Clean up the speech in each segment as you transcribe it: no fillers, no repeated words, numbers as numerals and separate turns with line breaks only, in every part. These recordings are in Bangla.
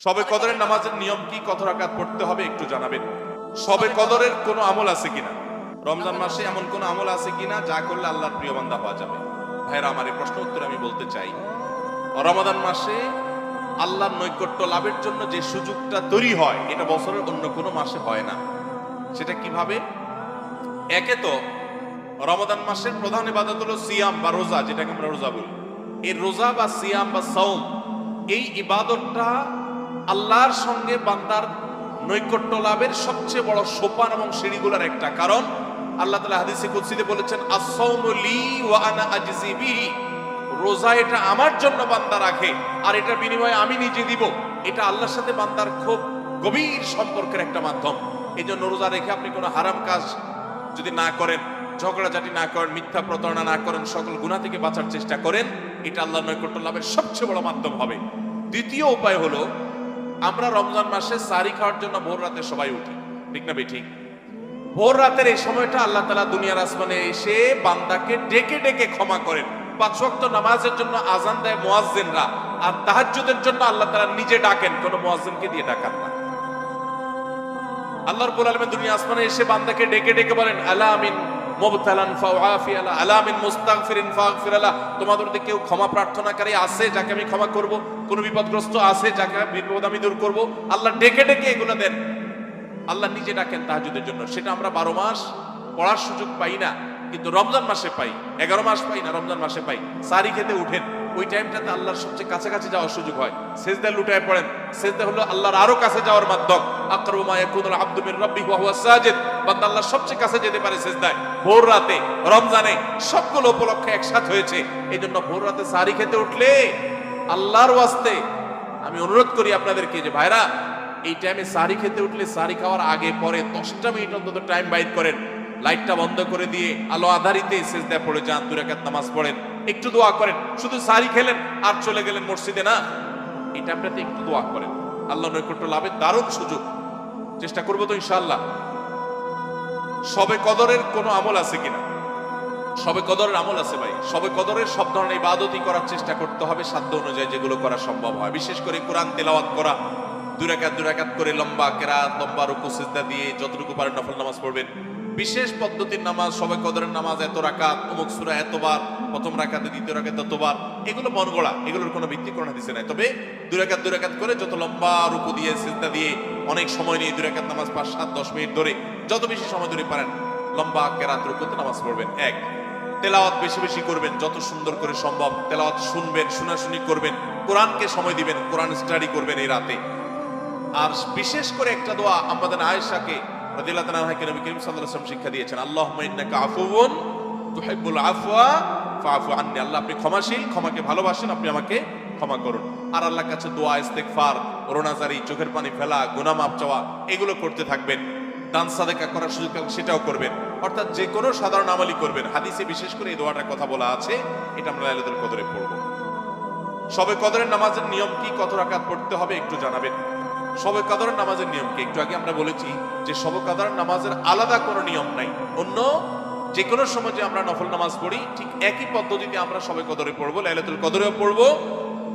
শবে কদরের নামাজের নিয়ম কি, কত রাকাত পড়তে হবে একটু জানাবেন। শবে কদরের কোনো আমল আছে কিনা, রমজান মাসে এমন কোন আমল আছে কিনা যা করলে আল্লাহর প্রিয় বান্দা হওয়া যাবে? ভাইরা আমার, এই প্রশ্ন উত্তরে আমি বলতে চাই, রমাদান মাসে আল্লাহর নৈকট্য লাভের জন্য যে সুযোগটা তৈরি হয় এটা বছরের অন্য কোনো মাসে হয় না। সেটা কিভাবে? একে তো রমাদান মাসের প্রধান ইবাদত হলো সিয়াম বা রোজা, যেটাকে আমরা রোজা বলি। এই রোজা বা সিয়াম বা সাওম, এই ইবাদতটা আল্লাহর সঙ্গে বান্দার নৈকট্য লাভের সবচেয়ে বড় সোপান এবং সিঁড়িগুলোর একটা। কারণ আল্লাহ তাআলা হাদিসে কুদসিতে বলেছেন, আস-সাওমু লি ওয়া আনা আজজি বিহি, রোজা এটা আমার জন্য বান্দা রাখে আর এটার বিনিময়ে আমি নিজে দিব। এটা আল্লাহর সাথে বান্দার খুব গভীর সম্পর্কের একটা মাধ্যম। এই জন্য রোজা রেখে আপনি কোনো হারাম কাজ যদি না করেন, ঝগড়াঝাটি না করেন, মিথ্যা প্রতারণা না করেন, সকল গুনাহ থেকে বাঁচার চেষ্টা করেন, এটা আল্লাহর নৈকট্য লাভের সবচেয়ে বড় মাধ্যম হবে। দ্বিতীয় উপায় হলো, আমরা রমজান মাসে সারি খাওয়ার জন্য ভোর রাতে সবাই উঠি, ঠিক না ঠিক? ভোর রাতের এই সময়টা আল্লাহ তাআলা দুনিয়ার আসমানে এসে বান্দাকে ডেকে ডেকে ক্ষমা করেন। 5 ওয়াক্ত নামাজের জন্য আজান দেয় মুয়াজ্জিনরা, আর তাহাজ্জুদের জন্য আল্লাহ তাআলা নিজে ডাকেন, কোন মুয়াজ্জিনকে দিয়ে ডাকান না। আল্লাহ রাব্বুল আলামিন দুনিয়া আসমানে এসে বান্দাকে ডেকে ডেকে বলেন, আলা মিন মুবতালান ফাউআফি আলা, আলা মিন মুস্তাগফিরিন ফাগফির আলা, তোমাদের মধ্যে কেউ ক্ষমা প্রার্থনাকারী আছে যাকে আমি ক্ষমা করব? কোন বিপদগ্রস্ত আছে যাকে বিপদ আমি দূর করব? আল্লাহ ডেকে ডেকে এগুলো দেন। আল্লাহ নিজে ডাকেন তাহাজ্জুদের জন্য। সেটা আমরা 12 মাস পড়ার সুযোগ পাই না, কিন্তু রমজান মাসে পাই। 11 মাস পাই না, রমজান মাসে পাই। সারি খেতে উঠেন, ওই টাইমটাতে আল্লাহর সবচেয়ে কাছাকাছি যাওয়ার সুযোগ হয়। সেজদায় লুটায় পড়েন। সেজদা হলো আল্লাহর আরো কাছে যাওয়ার মাধ্যম। আকরাবু মা ইয়াকুনুল আবদু মির রাব্বিহি ওয়া হুয়া সাজিদ, বান্দা আল্লাহর সবচেয়ে কাছে যেতে পারে সেজদায় ভোর রাতে, রমজানে। সবগুলো উপলক্ষে একসাথে হয়েছে। এই জন্য ভোর রাতে সারি খেতে উঠলে আল্লাহর ওয়াস্তে আমি অনুরোধ করি আপনাদেরকে যে ভাইরা, এই টাইমে সারি খেতে উঠলে সারি খাওয়ার আগে পরে 10টা মিনিট অন্তত টাইম বাইর করেন। লাইটটা বন্ধ করে দিয়ে আলো আধারিতে সেজদায় পড়ে যান, 2 রাকাত নামাজ পড়েন, একটু দোয়া করেন। শুধু সারি খেলেন আর চলে গেলেন মসজিদে না, এই টাইমটাতে একটু দোয়া করেন। আল্লাহ নৈকট্য লাভের দারুণ সুযোগ। চেষ্টা করবো তো ইনশাআল্লাহ। শবে কদরের কোনো আমল আছে কিনা? শবে কদরের আমল আছে ভাই। শবে কদরের সব ধরনের ইবাদতই করার চেষ্টা করতে হবে সাধ্য অনুযায়ী, যেগুলো করা সম্ভব হয়। বিশেষ করে কোরআন তেলাওয়াত করা, 2 রাকাত করে লম্বা কেরাত, লম্বা রুকু সিজদা দিয়ে যতটুকু পারেন নফল নামাজ পড়বেন। বিশেষ পদ্ধতির নামাজ, শবে কদরের নামাজ এত রাকাত, অমুক সূরা এতবার, প্রথম রাকাতে দ্বিতীয় রাকাতে ততবার, এগুলো মন গড়া, এগুলোর কোনো ভিত্তি কোরআন হাদিসে নাই। তবে 2 রাকাত করে যত লম্বা রুকু দিয়ে সিজদা দিয়ে অনেক সময় নিয়ে 2 রাকাত নামাজ 5, 7, 10 মিনিট ধরে যত বেশি সময় ধরে পারেন লম্বা কেরাত রুকুতে নামাজ পড়বেন। এক, তেলাওয়াত বেশি বেশি করবেন, যত সুন্দর করে সম্ভব তেলাওয়াত শুনবেন, শোনাশুনি করবেন, কোরআনকে সময় দিবেন, কোরআন স্টাডি করবেন এই রাতে। আর বিশেষ করে একটা দোয়া আমাদের আয়েশাকে রাদিয়াল্লাহু তাআলা আনহাকে নবী করিম সাল্লাল্লাহু আলাইহি ওয়াসাল্লাম শিক্ষা দিয়েছেন, আল্লাহুম্মা ইন্নাকা আফুউন তুহিব্বুল আফওয়া ফাআফু আন্নী। আল্লাহ আপনি ক্ষমাশীল, ক্ষমাকে ভালোবাসেন, আপনি আমাকে ক্ষমা করুন। আর আল্লাহর কাছে দোয়া, ইস্তেগফার, রোনাজারি, চোখের পানি ফেলা, গুনাহ মাফ চাওয়া, এগুলো করতে থাকবেন। দান সাদেকা করার সুযোগ থাকলে সেটাও করবেন। অর্থাৎ যে কোনো সাধারণ আমলই করবেন। হাদিসে বিশেষ করে এই দোয়াটার কথা বলা আছে, এটা আমরা লাইলাতুল কদরে পড়ব। শবে কদরের নামাজের নিয়ম কি, কত রাকাত পড়তে হবে একটু জানাবেন। শবে কদরের নামাজের নিয়ম কি? একটু আগে আমরা বলেছি যে শবে কদরের নামাজের আলাদা কোনো নিয়ম নাই। অন্য যে কোনো সময় যে আমরা নফল নামাজ পড়ি, ঠিক একই পদ্ধতিতে আমরা শবে কদরে পড়বো, লাইলাতুল কদরেও পড়বো।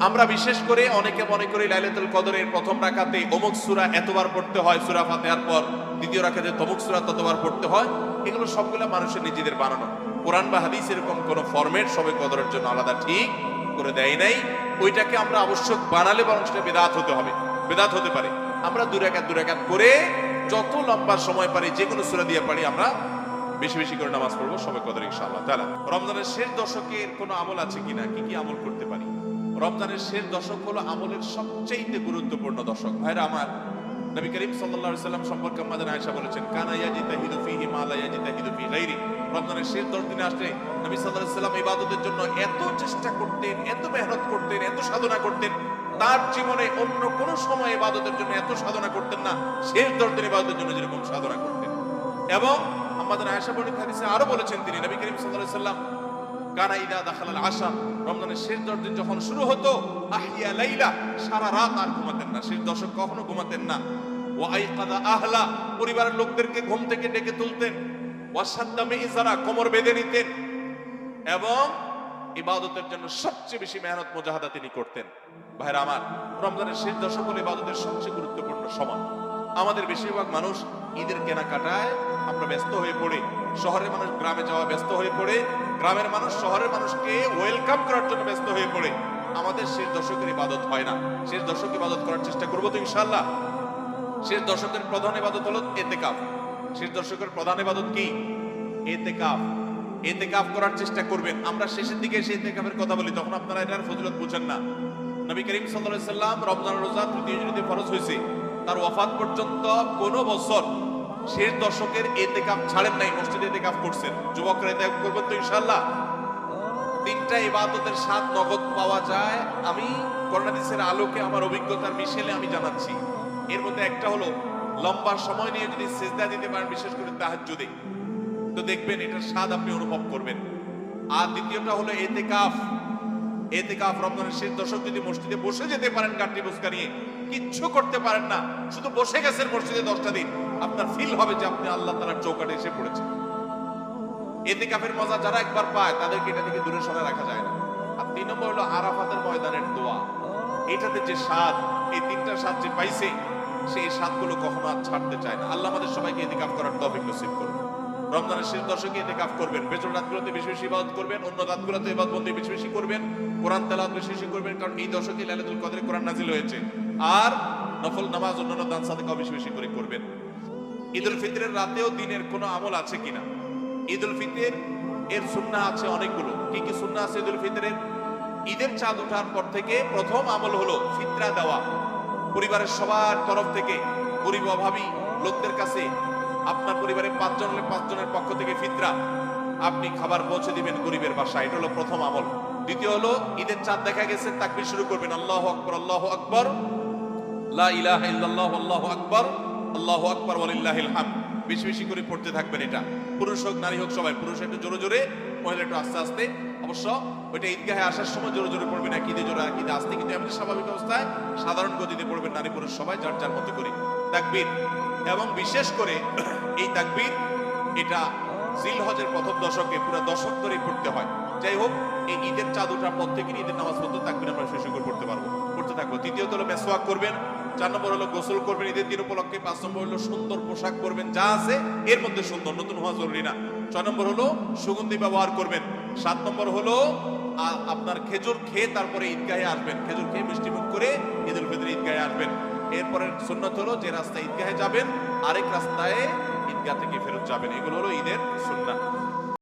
আমরা বিশেষ করে অনেকে মনে করি লাইলাতুল কদরের প্রথম রাকাতে অমুক সূরা এতবার পড়তে হয়, সূরা ফাতিহার পর দ্বিতীয় রাকাতে তমুক সূরা ততবার পড়তে হয়। এগুলো সবগুলো মানুষের নিজেদের বানানো। কোরআন বা হাদিস এরকম কোন ফরম্যাট শবে কদরের জন্য আলাদা ঠিক করে দেয় নাই। ওইটাকে আমরা আবশ্যক বানালে বরং সেটা বিদআত হতে হবে, বিদআত হতে পারে। আমরা 2 রাকাত করে যত লম্বা সময় পারি, যে কোনো সূরা দিয়ে পারি, আমরা বেশি বেশি করে নামাজ পড়বো শবে কদরে ইনশাআল্লাহ তাআলা। রমজানের শেষ দশকের কোনো আমল আছে কিনা, কি কি আমল করতে পারি? রমজানের শেষ দশক হলো আমলের সবচেয়ে গুরুত্বপূর্ণ দশক। ভাইরা আমার, নবী করিম সাল্লাল্লাহু আলাইহি সাল্লাম সম্পর্কে আমাদের আয়েশা বলেছেন, কানা ইয়াজিতাহিদু ফীহি মা লা ইয়াজিতাহিদু ফী গায়রি। রমজানের শেষ 10 দিনে আসলে নবী সাল্লাল্লাহু আলাইহি সাল্লাম ইবাদতের জন্য এত চেষ্টা করতেন, এত মেহনত করতেন, এত সাধনা করতেন, তার জীবনে অন্য কোন সময় ইবাদতের জন্য এত সাধনা করতেন না, শেষ 10 দিন ইবাদতের জন্য যেরকম সাধনা করতেন। এবং আমাদের আয়েশা বর্ণিত হাদিসে আরো বলেছেন তিনি, নবী করিম সাল্লাল্লাহু আলাইহি সাল্লাম কানা ইদা দাখালাল আশা, রমজানের শেষ 10 দিন যখন শুরু হতো, আহিয়া লাইলা, সারা রাত আর ঘুমাতেন না, শেষ দশক কখনো ঘুমাতেন না। ওয়া আইকাদা আহলা, পরিবারের লোকদেরকে ঘুম থেকে ডেকে তুলতেন। ওয়া সাদ্দা মিজারা, কোমর বেঁধে নিতেন। এবং ইবাদতের জন্য সবচেয়ে বেশি মেহনত মুজাহাদা তিনি করতেন। ভাইরা আমার, রমজানের শেষ দশক হলো ইবাদতের সবচেয়ে গুরুত্বপূর্ণ সময়। আমাদের বেশিরভাগ মানুষ ঈদের কেনাকাটায় আমরা ব্যস্ত হয়ে পড়ে, শহরের মানুষ গ্রামে যাওয়া ব্যস্ত হয়ে পড়ে, গ্রামের মানুষ শহরের মানুষকে ওয়েলকাম করার জন্য ব্যস্ত হয়ে পড়ে। আমাদের শেষ দশকের ইবাদত হয় না। শেষ দশক ইবাদত করার চেষ্টা করবো তো ইনশাআল্লাহ। শেষ দশকের প্রধান ইবাদত হলো ইতিকাফ। শেষ দশকের প্রধান ইবাদত কি? ইতিকাফ। ইতিকাফ করার চেষ্টা করবেন। আমরা শেষের দিকে সেই ইতিকাফের কথা বলি, তখন আপনারা এটার ফজিলত বুঝেন না। নবী করিম সাল্লাল্লাহু আলাইহি সাল্লাম রমজান রোজা তৃতীয় হিজরিতে ফরজ হয়েছে, তার ওয়াফাত পর্যন্ত কোন বছর শেষ দশকের ইতিকাফ ছাড়েন নাই, মসজিদে ইতিকাফ করছেন। যুবকরা ইতিকাফ করবেন তো ইনশাআল্লাহ। তিনটা ইবাদতের স্বাদ নগদ পাওয়া যায়, আমি কোরআন হাদিসের আলোকে আমার অভিজ্ঞতার মিশেলে আমি জানাচ্ছি। এর মধ্যে একটা হলো লম্বা সময় নিয়ে যদি সিজদা দিতে পারেন, বিশেষ করে তাহাজ্জুদে, তো দেখবেন এটার স্বাদ আপনি অনুভব করবেন। আর দ্বিতীয়টা হলো ইতিকাফ। ইতিকাফ রমজানের শেষ দশক যদি মসজিদে বসে যেতে পারেন, গাঁটটি বুসকা নিয়ে কিচ্ছু করতে পারেন না, শুধু বসে গেছেন মসজিদে 10টা দিন, আপনার ফিল হবে যে আপনি আল্লাহ তাআলার চৌকাঠে এসে পড়েছেন। ইতিকাফের মজা যারা একবার পায় তাদেরকে এটা থেকে দূরে সরে রাখা যায় না। আর 3 নম্বর হলো আরাফাতের ময়দানের দোয়া। এটাতে যে স্বাদ, এই তিনটা স্বাদ যে পাইছে, সেই স্বাদগুলো কখনো আর ছাড়তে চায় না। আল্লাহ আমাদের সবাইকে ইতিকাফ করার তৌফিক নসিব করুন। রমজানের শেষ দশকে ইতিকাফ করবেন, বেজর রাতগুলোতে বেশি বেশি ইবাদত করবেন, অন্য রাতগুলোতে ইবাদতবন্দি বেশি বেশি করবেন, কোরআন তেলাওয়াত বেশি বেশি করবেন, কারণ এই দশকে লাইলাতুল কদরে কোরআন নাজিল হয়েছে। আর নফল নামাজ, অন্যান্য দান সাদাকা বেশি বেশি করে করবেন। ঈদুল ফিতরের রাতেও দিনের কোনো আমল আছে কিনা? ঈদুল ফিতর এর সুন্নাহ আছে অনেকগুলো। কি কি সুন্নাহ আছে ঈদুল ফিতরের? ঈদের চাঁদ ওঠার পর থেকে প্রথম আমল হলো ফিতরা দেওয়া। পরিবারের সবার তরফ থেকে গরিব অভাবী লোকদের কাছে, আপনার পরিবারে 5 জন হলে 5 জনের পক্ষ থেকে ফিতরা আপনি খাবার পৌঁছে দিবেন গরিবের বাসায়। এটা হলো প্রথম আমল। দ্বিতীয় হলো ঈদের চাঁদ দেখা গেছে, তাকবীর শুরু করবেন, আল্লাহু আকবার, আল্লাহু আকবার, লা ইলাহা ইল্লাল্লাহ, আল্লাহু আকবার, আল্লাহু আকবার, ওয়ালিল্লাহিল হামদ। বেশি বেশি করে পড়তে থাকবেন এটা। পুরুষ হোক নারী হোক সবাই, পুরুষ একটু জোরে জোরে, মহিলা একটু আস্তে আস্তে। অবশ্য ওইটা ঈদগাহে আসার সময় জোরে জোরে পড়বেন, একইদে জোরে একইদে আস্তে, কিন্তু এমনি স্বাভাবিক অবস্থায় সাধারণ গতিতে পড়বেন, নারী পুরুষ সবাই যার যার মতো করে তাকবীর। এবং বিশেষ করে এই তাকবীর এটা জিলহজের প্রথম দশকে পুরো দশক ধরেই পড়তে হয়। যাই হোক, এই ঈদের চাঁদ ওঠার পর থেকে ঈদের নামাজ পর্যন্ত তাকবীর আমরা শেষ করে পড়তে থাকবো। তৃতীয়ত হলো মেসওয়াক করবেন। 4 নম্বর হলো গোসল করবেন ঈদের দিন উপলক্ষে। 5 নম্বর হলো সুন্দর পোশাক পরবেন, যা আছে এর মধ্যে সুন্দর, নতুন হওয়া জরুরি না। 6 নম্বর হলো সুগন্ধি ব্যবহার করবেন। 7 নম্বর হলো আপনার খেজুর খেয়ে তারপরে ঈদগাহে আসবেন, খেজুর খেয়ে মিষ্টি মুখ করে ঈদুল ফিতর ঈদগাহে আসবেন। এরপরে সুন্নাত হলো যে রাস্তায় ঈদগাহে যাবেন, আরেক রাস্তায় ঈদগাহ থেকে ফেরত যাবেন। এগুলো হলো ঈদের সুন্নাত।